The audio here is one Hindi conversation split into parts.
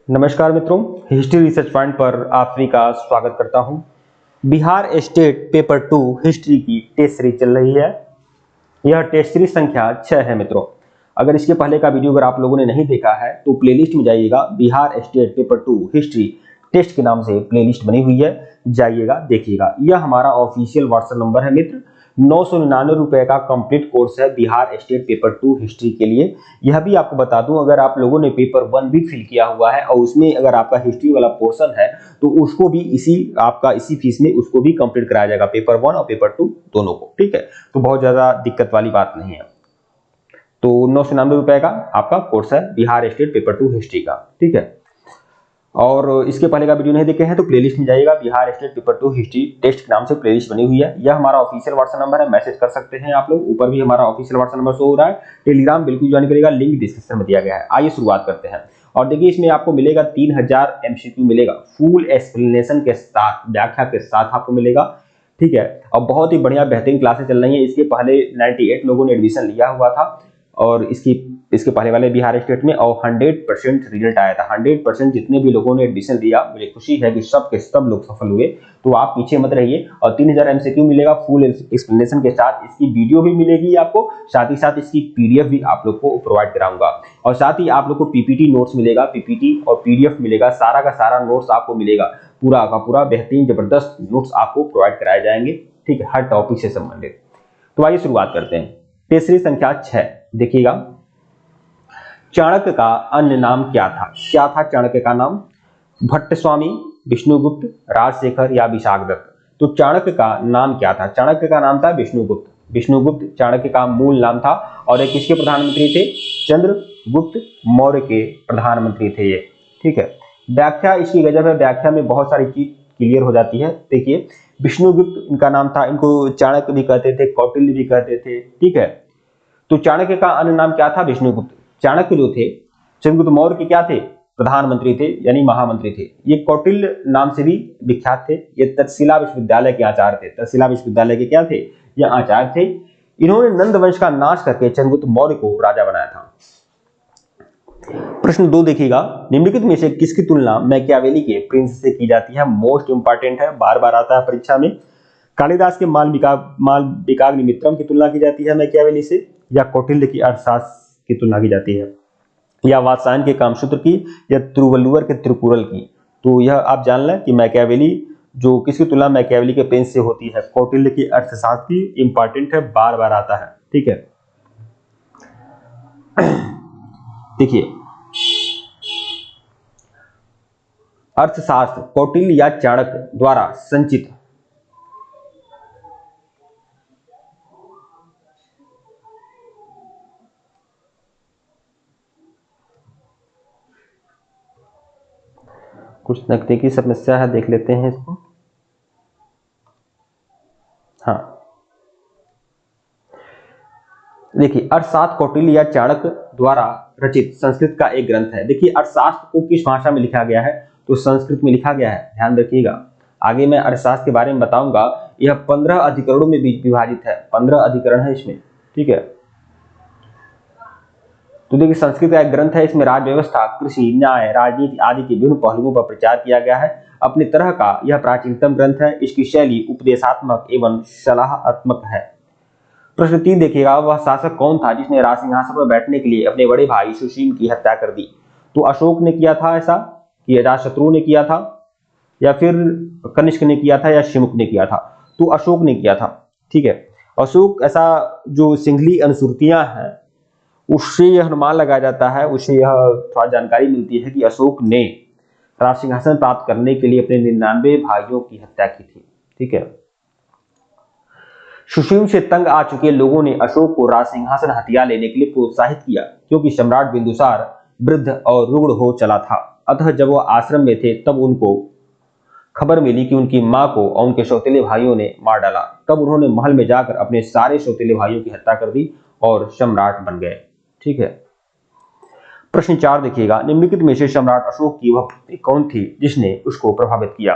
नमस्कार मित्रों, हिस्ट्री रिसर्च पॉइंट पर आप सभी का स्वागत करता हूं। बिहार स्टेट पेपर 2 हिस्ट्री की टेस्ट सीरीज चल रही है। यह टेस्ट सीरीज संख्या 6 है मित्रों। अगर इसके पहले का वीडियो अगर आप लोगों ने नहीं देखा है तो प्लेलिस्ट में जाइएगा। Bihar state paper 2 history test के नाम से प्लेलिस्ट बनी हुई है, जाइएगा देखिएगा। यह हमारा ऑफिशियल व्हाट्सएप नंबर है मित्र। 999 रुपए का कंप्लीट कोर्स है बिहार स्टेट पेपर 2 हिस्ट्री के लिए। यह भी आपको बता दूं, अगर आप लोगों ने पेपर 1 भी फिल किया हुआ है और उसमें अगर आपका हिस्ट्री वाला पोर्शन है तो उसको भी इसी फीस में उसको भी कंप्लीट कराया जाएगा, पेपर 1 और पेपर 2 दोनों को। ठीक है, तो बहुत ज्यादा दिक्कत वाली बात नहीं है। तो 999 रुपए का आपका कोर्स है बिहार स्टेट पेपर 2 हिस्ट्री का। ठीक है, और इसके पहले का वीडियो नहीं देखे हैं तो प्लेलिस्ट में जाइएगा। Bihar state paper 2 history test के नाम से प्लेलिस्ट बनी हुई है। यह हमारा ऑफिशियल व्हाट्सएप नंबर है, मैसेज कर सकते हैं आप लोग। ऊपर भी हमारा ऑफिशियल व्हाट्सएप नंबर शो हो रहा है। टेलीग्राम बिल्कुल ज्वाइन करेगा, लिंक डिस्क्रिप्शन में दिया गया है। आइए शुरुआत करते हैं। और देखिए, इसमें आपको मिलेगा 3000 एमसीक्यू मिलेगा, फुल एक्सप्लेनेशन के साथ, व्याख्या के साथ आपको मिलेगा। ठीक है, और बहुत ही बढ़िया बेहतरीन क्लासेस चल रही है। इसके पहले 98 लोगों ने एडमिशन लिया हुआ था और इसके पहले वाले बिहार स्टेट में, और 100% रिजल्ट आया था। 100% जितने भी लोगों ने एडमिशन लिया, मुझे खुशी है कि सब के सब लोग सफल हुए। तो आप पीछे मत रहिए। और 3000 एमसीक्यू मिलेगा फुल एक्सप्लेनेशन के साथ। इसकी वीडियो भी मिलेगी आपको, साथ ही साथ इसकी पीडीएफ भी आप लोग को प्रोवाइड कराऊंगा। और साथ ही आप लोग को पीपीटी नोट्स मिलेगा, पीपीटी और पीडीएफ मिलेगा। सारा का सारा नोट्स आपको मिलेगा, पूरा का पूरा बेहतरीन जबरदस्त नोट्स आपको प्रोवाइड कराए जाएंगे। ठीक है, हर टॉपिक से संबंधित। तो आइए शुरुआत करते हैं। टेस्ट सीरीज संख्या 6 देखिएगा। चाणक्य का अन्य नाम क्या था? क्या था चाणक्य का नाम? भट्ट स्वामी, विष्णुगुप्त, राजशेखर या विशाखदत्त? तो चाणक्य का नाम क्या था? चाणक्य का नाम था विष्णुगुप्त। विष्णुगुप्त चाणक्य का मूल नाम था। और ये किसके प्रधानमंत्री थे? चंद्रगुप्त मौर्य के प्रधानमंत्री थे ये। ठीक है, व्याख्या इसकी गजब है। व्याख्या में बहुत सारी चीज क्लियर हो जाती है। देखिए, विष्णुगुप्त इनका नाम था। इनको चाणक्य भी कहते थे, कौटिल्य भी कहते थे। ठीक है, तो चाणक्य का अन्य नाम क्या था? विष्णुगुप्त। चाणक्य जो थे, चंद्रगुप्त मौर्य के क्या थे? प्रधानमंत्री थे, यानी महामंत्री थे। ये कौटिल्य नाम से भी विख्यात थे। ये तक्षशिला विश्वविद्यालय के आचार्य थे। तक्षशिला विश्वविद्यालय के क्या थे? ये आचार्य थे। इन्होंने नंद वंश का नाश करके चंद्रगुप्त मौर्य को राजा बनाया था। प्रश्न 2 देखिएगा। निम्नलिखित में से किसकी तुलना मैकियावेली के प्रिंस से की जाती है? मोस्ट इंपॉर्टेंट है, बार बार आता है परीक्षा में। कालिदास के मालविकाग्निमित्रम की तुलना की जाती है मैकियावेली से, या कौटिल्य की अर्थशास्त्र की तुलना की जाती है, या वात्सायन के कामसूत्र की, या तिरुवल्लुवर के त्रिकुरल की? तो यह आप जान लें कि मैकियावेली जो किसकी तुलना मैकियावेली के प्रिंस से होती है? कौटिल्य की अर्थशास्त्र की। इंपॉर्टेंट है, बार बार आता है। ठीक है, देखिए, अर्थशास्त्र कौटिल्य या चाणक्य द्वारा संचित कुछ तकनीकी समस्या है, देख लेते हैं इसको। हाँ, देखिए, अर्थशास्त्र कौटिल्य या चाणक्य द्वारा रचित संस्कृत का एक ग्रंथ है। देखिए, अर्थशास्त्र को किस भाषा में लिखा गया है? तो संस्कृत में लिखा गया है। ध्यान रखिएगा, आगे मैं अर्थशास्त्र के बारे में बताऊंगा। यह 15 अधिकरणों में विभाजित है। 15 अधिकरण है इसमें। ठीक है, तो देखिए, संस्कृत का एक ग्रंथ है। इसमें राज व्यवस्था, कृषि, न्याय, राजनीति आदि के विभिन्न पहलुओं पर प्रचार किया गया है। अपनी तरह का यह प्राचीनतम ग्रंथ है। इसकी शैली उपदेशात्मक एवं सलाहात्मक है। प्रश्न 3 देखिएगा। वह शासक कौन था जिसने राज सिंहासन पर बैठने के लिए अपने बड़े भाई सुशील की हत्या कर दी? तो अशोक ने किया था ऐसा, कि अजातशत्रु ने किया था, या फिर कनिष्क ने किया था, या शिमुक ने किया था? तो अशोक ने किया था। ठीक है, अशोक, ऐसा जो सिंघली अनुसूर्तियां हैं उससे यह अनुमान लगाया जाता है, उससे यह थोड़ा जानकारी मिलती है कि अशोक ने राज सिंहासन प्राप्त करने के लिए अपने 99 भाइयों की हत्या की थी। ठीक है, सुशील से तंग आ चुके लोगों ने अशोक को राज सिंहासन हथिया लेने के लिए प्रोत्साहित किया, क्योंकि सम्राट बिंदुसार वृद्ध और रुग्ण हो चला था। अतः जब वह आश्रम में थे तब उनको खबर मिली कि उनकी मां को और उनके सौतेले भाइयों ने मार डाला। तब उन्होंने महल में जाकर अपने सारे सौतेले भाइयों की हत्या कर दी और सम्राट बन गए। ठीक है, प्रश्न 4 देखिएगा। निम्नलिखित में से सम्राट अशोक की वह पत्नी कौन थी जिसने उसको प्रभावित किया?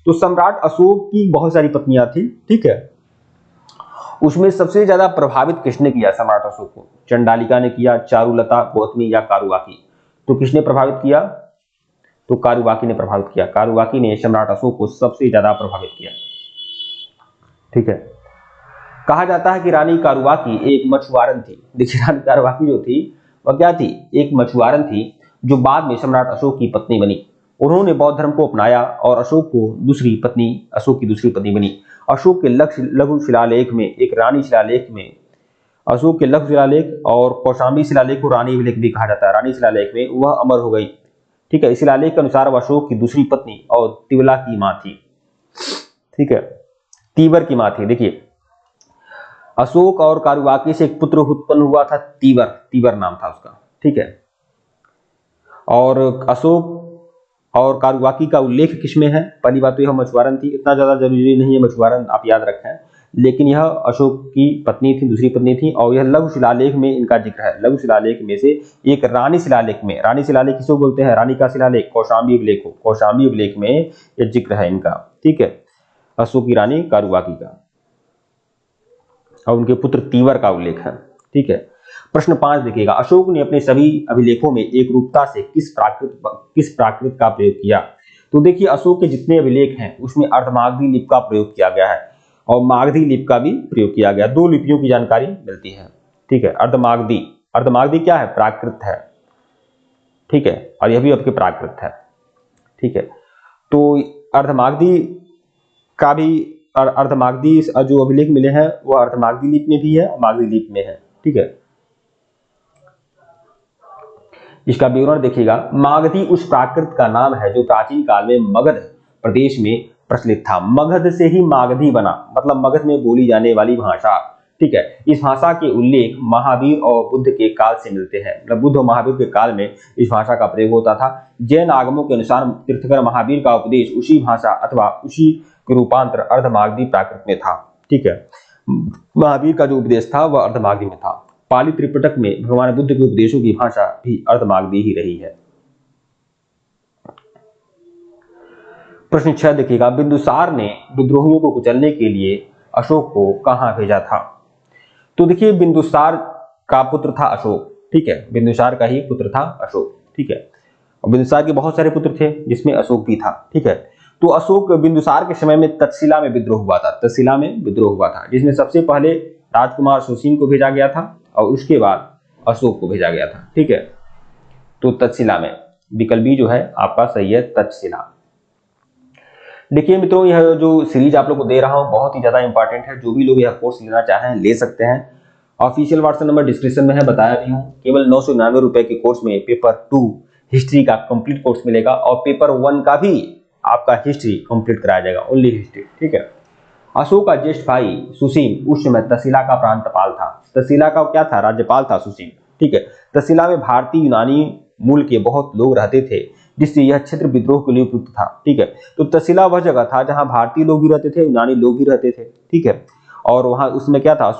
तो सम्राट अशोक की बहुत सारी पत्नियां थी। ठीक है, उसमें सबसे ज्यादा प्रभावित किसने किया सम्राट अशोक को? चंडालिका ने किया, चारुलता, गौतमी या कारुआकी? तो किसने प्रभावित किया? तो कारुबाकी ने प्रभावित किया। कारुबाकी ने सम्राट अशोक को सबसे ज्यादा प्रभावित किया। ठीक है। कहा जाता है कि रानी कारुबाकी एक मछुआरन थी। देखिए रानी कारुबाकी जो थी वह क्या थी? एक मछुआरन थी जो बाद में सम्राट अशोक की पत्नी बनी। उन्होंने बौद्ध धर्म को अपनाया और अशोक की दूसरी पत्नी बनी। अशोक के लघु शिलालेख में, एक रानी शिलालेख में, अशोक के लघु शिलालेख और कौशाम्बी शिलालेख को रानी अभिलेख भी कहा जाता है। रानी शिलालेख में वह अमर हो गई। ठीक है। इस शिलालेख के अनुसार वह अशोक की दूसरी पत्नी और तिवला की मां थी। ठीक है, तीवर की मां थी। देखिए अशोक और कारुबाकी से एक पुत्र उत्पन्न हुआ था, तीवर नाम था उसका। ठीक है। और अशोक और कारुबाकी का उल्लेख किसमें है? पहली बात तो यह मछुआरन थी, इतना ज्यादा जरूरी नहीं है मछुआरन, आप याद रखें, लेकिन यह अशोक की पत्नी थी, दूसरी पत्नी थी। और यह लघु शिलालेख में इनका जिक्र है। लघु शिलालेख में से एक रानी शिलालेख में, रानी शिलालेख किसको बोलते हैं? रानी का शिलालेख कौशाम्बी अभिलेख को, कौशाम्बी अभिलेख में यह जिक्र है इनका। ठीक है, अशोक की रानी कारुबाकी का और उनके पुत्र तीवर का उल्लेख है। ठीक है। प्रश्न 5 देखिएगा, अशोक ने अपने सभी अभिलेखों में एक रूपता से किस प्राकृत का प्रयोग किया? तो देखिए अशोक के जितने अभिलेख हैं उसमें अर्धमागधी लिपि का प्रयोग किया गया है और मागधी लिपि का भी प्रयोग किया गया। दो लिपियों की जानकारी मिलती है। ठीक है। अर्धमागधी क्या है? प्राकृत है। ठीक है, और यह भी आपके प्राकृत है। ठीक है, तो अर्धमागधी का भी, अर्धमागधी जो अभिलेख मिले हैं वह अर्धमागधी लिपि में भी है और मागधी लिपि में है। ठीक है, इसका विवरण देखिएगा। मागधी उस प्राकृत का नाम है जो प्राचीन काल में मगध प्रदेश में प्रचलित था। मगध से ही मागधी बना, मतलब मगध में बोली जाने वाली भाषा। ठीक है, इस भाषा के उल्लेख महावीर और बुद्ध के काल से मिलते हैं। मतलब बुद्ध और महावीर के काल में इस भाषा का प्रयोग होता था। जैन आगमों के अनुसार तीर्थंकर महावीर का उपदेश उसी भाषा अथवा उसी के रूपांतर अर्धमागधी प्राकृत में था। ठीक है, महावीर का जो उपदेश था वह अर्धमागधी में था। पाली त्रिपिटक में भगवान बुद्ध के उपदेशों की भाषा भी अर्धमागधी ही रही है। प्रश्न 6 देखिएगा, बिंदुसार ने विद्रोहियों को कुचलने के लिए अशोक को कहां भेजा था? तो देखिए बिंदुसार का पुत्र था अशोक। ठीक है, बिंदुसार का ही पुत्र था अशोक। ठीक है, और बिंदुसार के बहुत सारे पुत्र थे जिसमें अशोक भी था। ठीक है, तो अशोक बिंदुसार के समय में तक्षशिला में विद्रोह हुआ था। तक्षशिला में विद्रोह हुआ था जिसमें सबसे पहले राजकुमार सुसीम को भेजा गया था और उसके बाद अशोक को भेजा गया था। ठीक है, तो तक्षशिला में, विकल्प बी जो है आपका सही है, तक्षशिला। देखिए मित्रों, यह जो सीरीज आप लोग को दे रहा हूं बहुत ही ज्यादा इंपॉर्टेंट है। जो भी लोग यह कोर्स लेना चाहें ले सकते हैं। ऑफिशियल व्हाट्सएप नंबर डिस्क्रिप्शन में है, बताया भी हूं। केवल 999 रुपए के कोर्स में पेपर 2 हिस्ट्री का कंप्लीट कोर्स मिलेगा और पेपर 1 का भी आपका हिस्ट्री कंप्लीट कराया जाएगा, ओनली हिस्ट्री। ठीक है, अशोक का ज्येष्ठ भाई सुसीम उस समय तक्षशिला का प्रांतपाल था। तक्षशिला का क्या था? राज्यपाल था सुसीम। ठीक है, तक्षशिला में भारतीय यूनानी मूल के बहुत लोग रहते थे जिससे यह क्षेत्र विद्रोह के लिए उपयुक्त था। ठीक है, तो तक्षशिला वह जगह था जहां भारतीय लोग भी रहते थे, यूनानी लोग भी रहते थे। ठीक है, और वहां उसमें क्या था,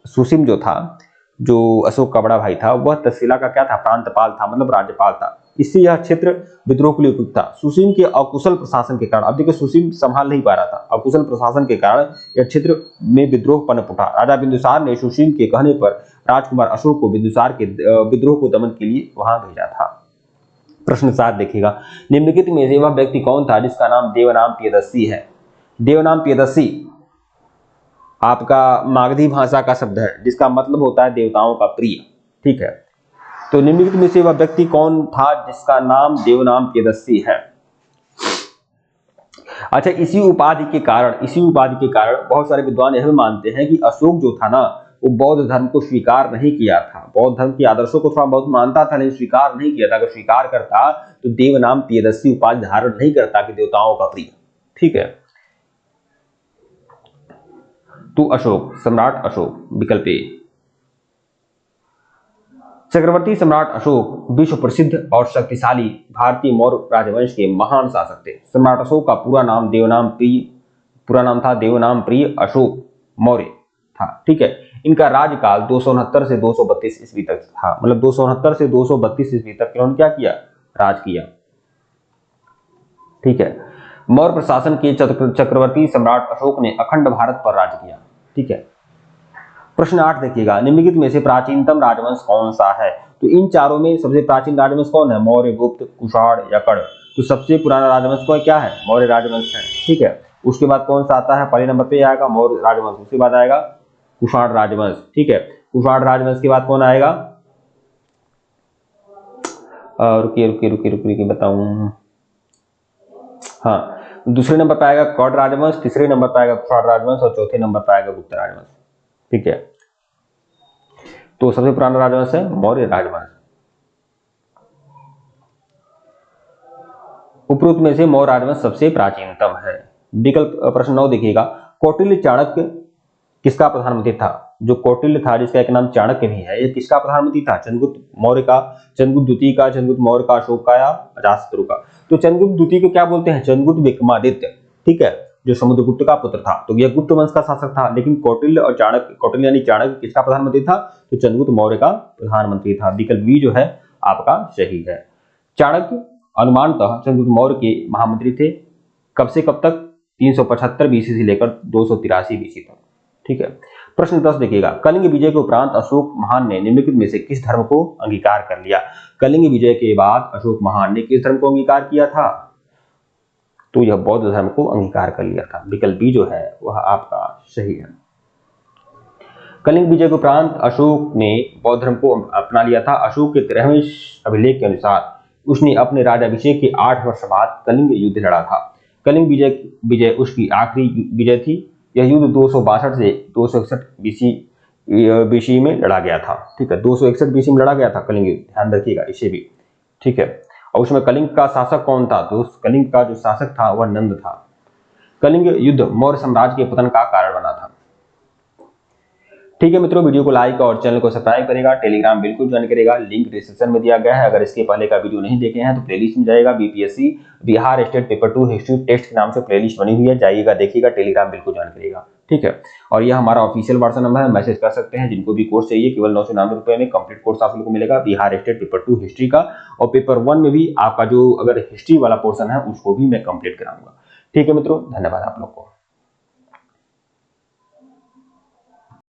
सुसीम जो था, जो अशोक का बड़ा भाई था, वह तक्षशिला का क्या था? प्रांतपाल था, मतलब राज्यपाल था। इससे यह क्षेत्र विद्रोह के लिए उपयुक्त था। सुसीम के अकुशल प्रशासन के कारण, अब देखिए सुसीम संभाल नहीं पा रहा था, अकुशल प्रशासन के कारण यह क्षेत्र में विद्रोह पनप उठा। राजा बिंदुसार ने सुसीम के कहने पर राजकुमार अशोक को बिंदुसार के विद्रोह को दमन के लिए वहां भेजा था। प्रश्न 7 देखिएगा, निम्नलिखित में से वह व्यक्ति कौन था जिसका नाम देवनाम प्रियदर्शी है? देवनाम प्रियदर्शी आपका मागधी भाषा का शब्द है जिसका मतलब होता है देवताओं का प्रिय। ठीक है, तो निम्नलिखित में से वह व्यक्ति कौन था जिसका नाम देवनाम प्रियदर्शी है? अच्छा, इसी उपाधि के कारण बहुत सारे विद्वान यह भी मानते हैं कि अशोक जो था ना, वो बौद्ध धर्म को स्वीकार नहीं किया था। बौद्ध धर्म के आदर्शों को थोड़ा बहुत मानता था लेकिन स्वीकार नहीं किया था। अगर स्वीकार करता तो देवनाम प्रियदर्शी उपाधि धारण नहीं करता कि देवताओं का प्रिय। ठीक है, तो अशोक, सम्राट अशोक, विकल्प ए। चक्रवर्ती सम्राट अशोक विश्व प्रसिद्ध और शक्तिशाली भारतीय मौर्य राजवंश के महान शासक थे। सम्राट अशोक का पूरा नाम था देवनाम प्रिय अशोक मौर्य था। ठीक है, इनका राज्यकाल 269 से 232 ईस्वी तक था। मतलब 269 से 232 ईस्वी तक इन्होंने क्या किया? राज किया। ठीक है, मौर्य प्रशासन के चक्रवर्ती सम्राट अशोक ने अखंड भारत पर राज किया। ठीक है, प्रश्न 8 देखिएगा, निम्नलिखित में से प्राचीनतम राजवंश कौन सा है? तो इन चारों में सबसे प्राचीन राजवंश कौन है? मौर्य, गुप्त, कुषाण या कर्ण? तो सबसे पुराना राजवंश कौन क्या है? मौर्य राजवंश है। ठीक है, उसके बाद कौन सा आता है? पहले नंबर पे आएगा मौर्य राजवंश, उसके बाद आएगा कुषाण राजवंश। ठीक है, कुषाण राजवंश के बाद कौन आएगा? रुकिए बताऊं। हाँ, दूसरे नंबर पर आएगा कौड़ राजवंश, तीसरे नंबर पर आएगा कुषाण राजवंश और चौथे नंबर पर आएगा गुप्त राजवंश। ठीक है, तो सबसे पुराना राजवंश है मौर्य राजवंश। उपरोक्त में से मौर्य राजवंश सबसे प्राचीनतम है। विकल्प प्रश्न 9 देखिएगा, कौटिल्य चाणक्य किसका प्रधानमंत्री था? जो कौटिल्य था जिसका एक नाम चाणक्य भी है, ये किसका प्रधानमंत्री था? चंद्रगुप्त मौर्य का, चंद्रगुप्त द्वितीय का, चंद्रगुप्त मौर्य का, अशोक का या अजातशत्रु का? तो चंद्रगुप्त द्वितीय को क्या बोलते हैं? चंद्रगुप्त विक्रमादित्य। ठीक है, जो समुद्रगुप्त का पुत्र था, तो यह गुप्त वंश का शासक था। लेकिन कौटिल्य और चाणक्य, कौटिल्य यानी चाणक्य किसका प्रधानमंत्री था? तो चंद्रगुप्त मौर्य का प्रधानमंत्री था। विकल्प बी जो है आपका सही है। चाणक्य अनुमानतः चंद्रगुप्त मौर्य के महामंत्री थे। कब से कब तक? 375 बीसी से लेकर 283 बीसी तक। ठीक है, प्रश्न 10 देखिएगा, कलिंग विजय के उपरांत अशोक महान ने निम्नलिखित में से किस धर्म को अंगीकार कर लिया? कलिंग विजय के बाद अशोक महान ने किस धर्म को अंगीकार किया था? तो यह बौद्ध धर्म को अंगीकार कर लिया था। विकल्प बी जो है वह आपका सही है। कलिंग विजय के उपरांत अशोक ने बौद्ध धर्म को अपना लिया था। अशोक के 13वें अभिलेख के अनुसार उसने अपने राज्याभिषेक के 8 वर्ष बाद कलिंग युद्ध लड़ा था। कलिंग विजय उसकी आखिरी विजय थी। यह युद्ध 262 से 261 बीसी में लड़ा गया था। ठीक है, 261 बीसी में लड़ा गया था कलिंग युद्ध, ध्यान रखिएगा इसे भी। ठीक है, और उसमें कलिंग का शासक कौन था? तो कलिंग का जो शासक था वह नंद था। कलिंग युद्ध मौर्य साम्राज्य के पतन का कारण बना था। ठीक है मित्रों, वीडियो को लाइक और चैनल को सब्सक्राइब करेगा। टेलीग्राम बिल्कुल ज्वाइन करेगा, लिंक डिस्क्रिप्शन में दिया गया है। अगर इसके पहले का वीडियो नहीं देखे हैं तो प्लेलिस्ट में जाएगा, BPSC Bihar state paper 2 history test के नाम से प्लेलिस्ट बनी हुई है, जाइएगा देखिएगा, टेलीग्राम बिल्कुल ज्वाइन करेगा। ठीक है, और यह हमारा ऑफिशियल व्हाट्सएप नंबर है, मैसेज कर सकते हैं। जिनको भी कोर्स चाहिए केवल 999 रुपए में कंप्लीट कोर्स आप लोग को मिलेगा बिहार स्टेट पेपर 2 हिस्ट्री का, और पेपर 1 में भी आपका जो अगर हिस्ट्री वाला पोर्सन है उसको भी मैं कंप्लीट कराऊंगा। ठीक है मित्रों, धन्यवाद आप लोग को।